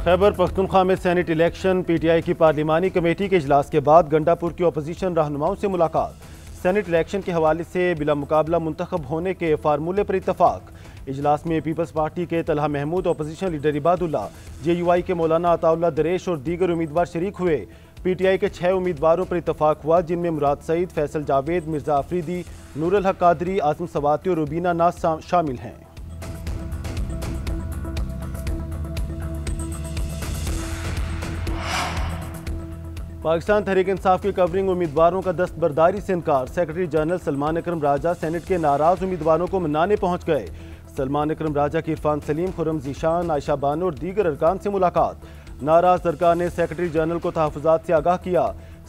खैबर पख्तूनख्वा में senate election, PTI की पार्लिमानी committee के इजलास के बाद गंडापुर की अपोजिशन रहनुमाओं से मुलाकात। सेनेट इलेक्शन के हवाले से बिला मुकाबला मुंतखब होने के फार्मूले पर इतफाक। इजलास में पीपल्स पार्टी के Talha Mahmood, opposition leader Ibadullah, JUI के मौलाना अताउल्लाह दरेश और दीगर उम्मीदवार शरीक हुए। पीटीआई के 6 उम्मीदवारों पर इतफाक हुआ, जिनमें मुराद सईद, फैसल जावेद, मिर्जा आफरीदी, नूरुल हक कादरी, आसिम सवाती और रुबीना नाज शामिल हैं। पाकिस्तान तहरीक इंसाफ की कवरिंग उम्मीदवारों का दस्तबरदारी से इनकार। सेक्रेटरी जनरल सलमान अकरम राजा सेनेट के नाराज उम्मीदवारों को मनाने पहुंच गए। सलमान अकरम राजा की इरफान सलीम, खुर्रम ज़ीशान, आयशा बानो और दीगर अरकान से मुलाकात। नाराज अरकान ने सेक्रेटरी जनरल को तहफ़्फ़ुज़ात से आगाह किया।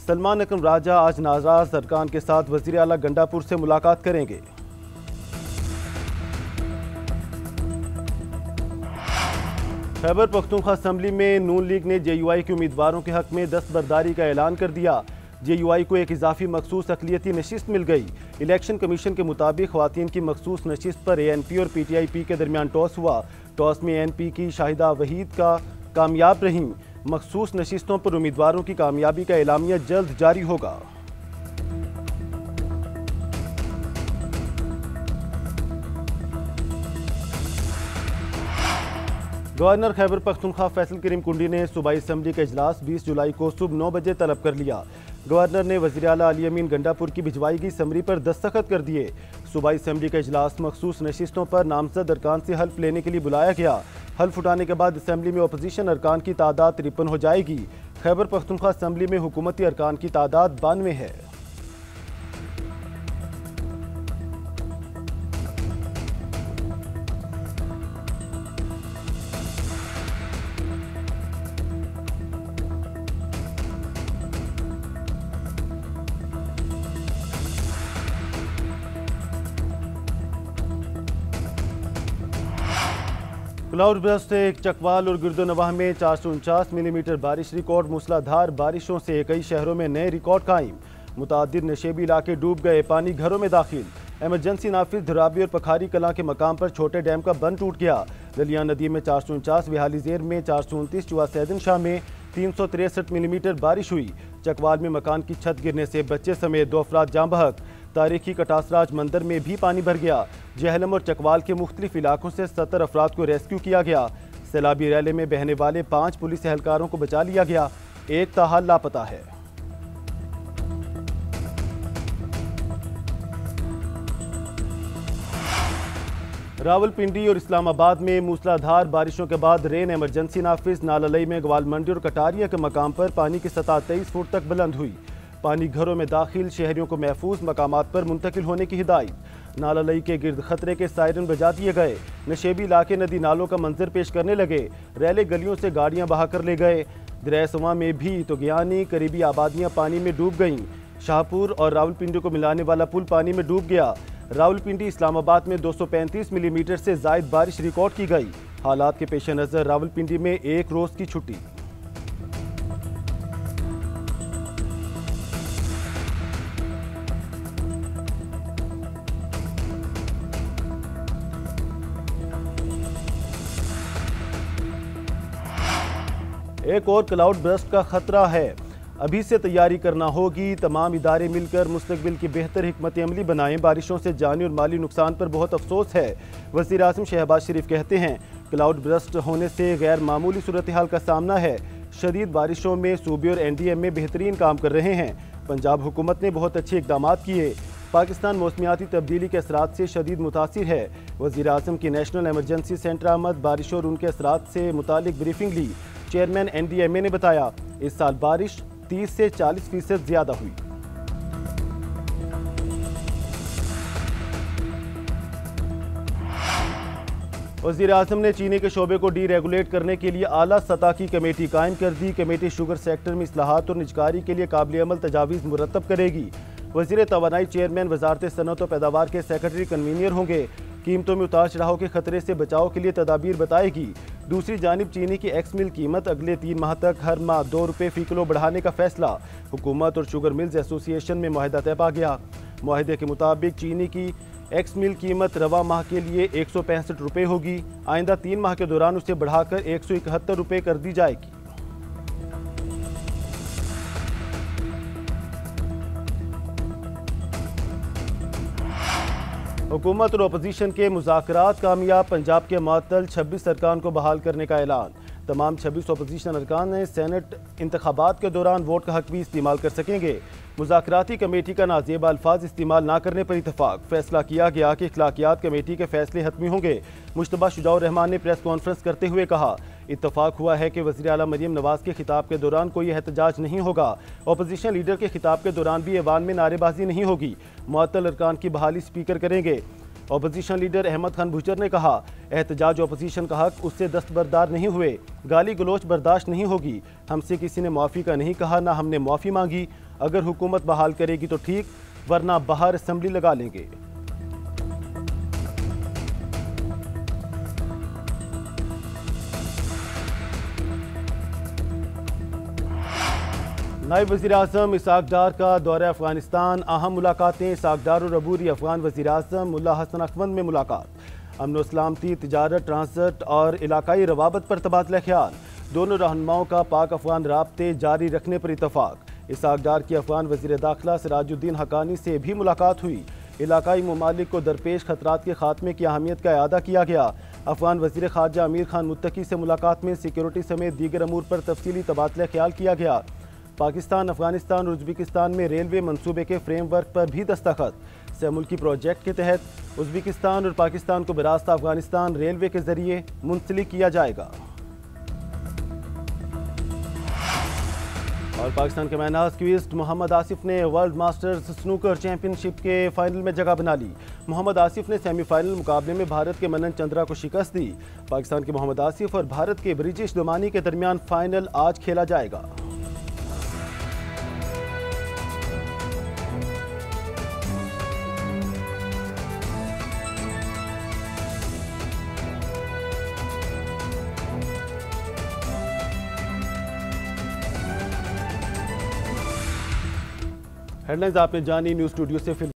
सलमान अकरम राजा आज नाराज अरकान के साथ वज़ीर आला गंडापुर से मुलाकात करेंगे। खैबर पख्तूनख्वा असम्बली में नून लीग ने JUI के उम्मीदवारों के हक में दस्तबरदारी का ऐलान कर दिया। JUI को एक इजाफी मखसूस अक़लियती नशिस्त मिल गई। इलेक्शन कमीशन के मुताबिक ख़वातीन की मखसूस नशिस्त पर ANP और PTIP के दरमियान टॉस हुआ। टॉस में ANP की शाहिदा वहीद का कामयाब रहीं। मखसूस नशिस्तों पर उम्मीदवारों की कामयाबी का एलामिया जल्द जारी होगा। गवर्नर खैबर पख्तूनख्वा फैसल करीम कुंडी ने सूबाई असम्बली का इजलास 20 जुलाई को सुबह 9 बजे तलब कर लिया। गवर्नर ने वज़ीर आला अली अमीन गंडापुर की भिजवाई गई समरी पर दस्तखत कर दिए। सूबाई असम्बली का इजलास मखसूस नशिस्तों पर नामजद अरकान से हल्फ लेने के लिए बुलाया गया। हल्फ उठाने के बाद असम्बली में अपोजिशन अरकान की तादाद 53 हो जाएगी। खैबर पख्तूनख्वा असम्बली में हुकूमती अरकान की तादाद 92 है। क्लाउड बर्स्ट से चकवाल और गिरदोनवाह में 449 मिलीमीटर बारिश रिकॉर्ड। मूसलाधार बारिशों से कई शहरों में नए रिकॉर्ड कायम। मुतादिद नशेबी इलाके डूब गए, पानी घरों में दाखिल। एमरजेंसी नाफिज धराबी और पखारी कलां के मकाम पर छोटे डैम का बंद टूट गया। दलिया नदी में 449, विहाली जेर में 429, चुआ सैदन शाह में 363 मिलीमीटर बारिश हुई। चकवाल में मकान की छत गिरने से बच्चे समेत 2 अफराद जाँ बहक। तारीखी कटासराज मंदिर में भी पानी भर गया। जहलम और चकवाल के मुख्तलिफ इलाकों से 70 अफराद को रेस्क्यू किया गया। सैलाबी रैले में बहने वाले 5 पुलिस एहलकारों को बचा लिया गया। एक ताहाल लापता है। रावलपिंडी और इस्लामाबाद में मूसलाधार बारिशों के बाद रेन एमरजेंसी नाफिज। नाललई में ग्वाल मंडी और कटारिया के मकाम पर पानी की सतह 23 फुट तक बुलंद हुई। पानी घरों में दाखिल, शहरियों को महफूज मकामात पर मुंतकिल होने की हिदायत। नाललई के गिर्द खतरे के सायरन बजा दिए गए। नशेबी इलाके नदी नालों का मंजर पेश करने लगे। रैले गलियों से गाड़ियां बहाकर ले गए। दरिया में भी तोगयानी करीबी आबादियां पानी में डूब गईं। शाहपुर और रावलपिंडी को मिलाने वाला पुल पानी में डूब गया। रावलपिंडी इस्लामाबाद में 235 मिलीमीटर से जायद बारिश रिकॉर्ड की गई। हालात के पेश नज़र रावलपिंडी में 1 रोज़ की छुट्टी। एक और क्लाउड बर्स्ट का खतरा है, अभी से तैयारी करना होगी। तमाम इदारे मिलकर मुस्तकबिल की बेहतर हिकमत अमली बनाएं। बारिशों से जानी और माली नुकसान पर बहुत अफसोस है। वज़ीर आज़म शहबाज शरीफ कहते हैं क्लाउड बर्स्ट होने से गैर मामूली सूरत हाल का सामना है। शदीद बारिशों में सूबे और NDMA बेहतरीन काम कर रहे हैं। पंजाब हुकूमत ने बहुत अच्छे इकदाम किए। पाकिस्तान मौसमियाती तब्दीली के असरात से शदीद मुतासिर है। वज़ीर आज़म की नेशनल एमरजेंसी सेंटर आमद, बारिशों और उनके असरात से मुतालिक ब्रीफिंग ली। चेयरमैन NDMA ने बताया इस साल बारिश 30 से 40% ज्यादा हुई। वज़ीर आज़म ने चीनी के शोबे को डीरेगुलेट करने के लिए आला सतह की कमेटी कायम कर दी। कमेटी शुगर सेक्टर में इस्लाहात और निजकारी के लिए काबिल अमल तजावीज़ मुरतब करेगी। वज़ीर तवानाई चेयरमैन वजारत सनअत और पैदावार के सेक्रेटरी कन्वीनियर होंगे। कीमतों में उतार चढ़ाव के खतरे से बचाव के लिए तदाबीर बताएगी। दूसरी जानिब चीनी की एक्स मिल कीमत अगले 3 माह तक हर माह 2 रुपये फ़ी किलो बढ़ाने का फैसला। हुकूमत और शुगर मिल्स एसोसिएशन में मुआहदा तय पा गया। मुआहदे के मुताबिक चीनी की एक्स मिल कीमत रवा माह के लिए 165 रुपये होगी। आइंदा 3 माह के दौरान उसे बढ़ाकर 171 रुपये कर दी जाएगी। हुकूमत और अपोजिशन के मुज़ाकरात कामयाब। पंजाब के मुअत्तल 26 अरकान को बहाल करने का ऐलान। तमाम 26 अपोजिशन अरकान ने सेनेट इंतखाबात के दौरान वोट का हक भी इस्तेमाल कर सकेंगे। मुज़ाकराती कमेटी का नाजेबा अल्फाज इस्तेमाल न करने पर इतफाक। फैसला किया गया कि इखलाकियात कमेटी के फैसले हतमी होंगे। मुश्तबा शुजाउर रहमान ने प्रेस कॉन्फ्रेंस करते हुए कहा, इत्तफाक हुआ है कि वज़ीर आला मरीम नवाज के खिताब के दौरान कोई एहतजाज नहीं होगा। अपोजिशन लीडर के खिताब के दौरान भी ऐवान में नारेबाजी नहीं होगी। मुअत्तल अरकान की बहाली स्पीकर करेंगे। अपोजिशन लीडर अहमद खान भुजर ने कहा, एहतजाज अपोजिशन का हक, उससे दस्तबरदार नहीं हुए। गाली गलोच बर्दाश्त नहीं होगी। हमसे किसी ने माफ़ी का नहीं कहा, ना हमने माफ़ी मांगी। अगर हुकूमत बहाल करेगी तो ठीक, वरना बाहर असम्बली लगा लेंगे। नायब वज़ीर आज़म इसहाक डार का दौरा अफगानिस्तान। अहम मुलाकातें। इसहाक डार और अबूरी अफगान वज़ीर आज़म मुल्ला हसन अकमद में मुलाकात। अमन सलामती, तिजारत, ट्रांसट और इलाकाई रवाबत पर तबादला ख्याल। दोनों रहनुमाओं का पाक अफगान राब्ते जारी रखने पर इतफाक। इसहाक डार की अफगान वज़ीर दाखिला सिराजुद्दीन हकानी से भी मुलाकात हुई। इलाकाई ममालिक को दरपेश खतरात के खात्मे की अहमियत का इआदा किया गया। अफगान वज़ीर ख़ारजा अमीर खान मुत्तकी से मुलाकात में सिक्योरिटी समेत दीगर अमूर पर तफसीली तबादला ख्याल किया गया। पाकिस्तान, अफगानिस्तान और उज़्बेकिस्तान में रेलवे मंसूबे के फ्रेमवर्क पर भी दस्तखत। सहमुल्की प्रोजेक्ट के तहत उज़्बेकिस्तान और पाकिस्तान को बरास्ता अफगानिस्तान रेलवे के जरिए मुंसलिक किया जाएगा। और पाकिस्तान के मैनाज क्विस्ट मोहम्मद आसिफ ने वर्ल्ड मास्टर्स स्नूकर चैंपियनशिप के फाइनल में जगह बना ली। मोहम्मद आसिफ ने सेमीफाइनल मुकाबले में भारत के मनन चंद्रा को शिकस्त दी। पाकिस्तान के मोहम्मद आसिफ और भारत के ब्रिजेश दोमानी के दरमियान फाइनल आज खेला जाएगा। हेडलाइंस आपने जानी। न्यूज़ स्टूडियो से फिर